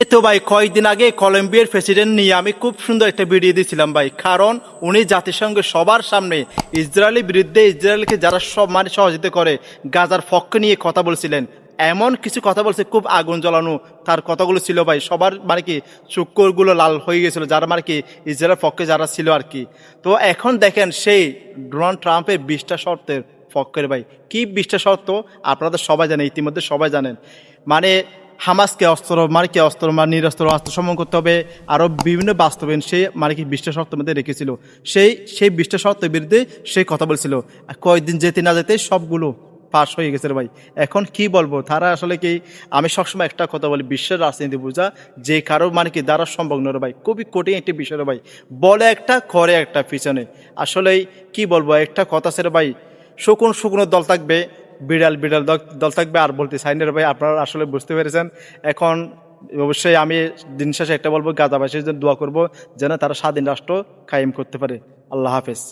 এই তো ভাই কয়েকদিন আগে কলম্বিয়ার প্রেসিডেন্ট নিয়ে আমি খুব সুন্দর একটা ভিডিও দিয়েছিলাম ভাই, কারণ উনি জাতিসংঘের সবার সামনে ইসরায়েলের বিরুদ্ধে, ইসরায়েলকে যারা সব মানে সহযোগিতা করে গাজার পক্ষে নিয়ে কথা বলছিলেন। এমন কিছু কথা বলছে খুব আগুন জ্বালানো তার কথাগুলো ছিল ভাই, সবার মানে কি চক্ষুগুলো লাল হয়ে গেছিল, যারা মানে কি ইসরায়েলের পক্ষে যারা ছিল আর কি। তো এখন দেখেন সেই ডোনাল্ড ট্রাম্পের 20টা শর্তের পক্ষের ভাই, কি 20টা শর্ত আপনাদের সবাই জানেন, ইতিমধ্যে সবাই জানেন। মানে হামাসকে অস্ত্র মানে কি অস্ত্র মানে নিরস্ত্র অস্ত্র সমন করতে হবে, আরও বিভিন্ন বাস্তবায়ন সে মানে কি 20টা শর্তের মধ্যে রেখেছিল। সেই 20টা শর্তের বিরুদ্ধে সে কথা বলছিল, কয়েকদিন যেতে না যেতে সবগুলো পাশ হয়ে গেছে রে ভাই। এখন কি বলবো, তারা আসলে কি, আমি সবসময় একটা কথা বলি, বিশ্বের রাজনীতি বোঝা যে কারো মানে কি দ্বারা সম্ভব নয় রে ভাই, খুবই কঠিন একটি বিষয় রে ভাই। বলে একটা করে একটা পিছনে, আসলেই কি বলবো, একটা কথা ছেড়ে ভাই, শুকনো শুকনো দল থাকবে, বিড়াল বিড়াল দল থাকবে। আর বলতে চাই না রে ভাই, আপনারা আসলে বুঝতে পেরেছেন। এখন অবশ্যই আমি দিন শেষে একটা বলবো, গাজাবাসীর জন্য দোয়া করবো যেন তারা স্বাধীন রাষ্ট্র কায়েম করতে পারে। আল্লাহ হাফেজ।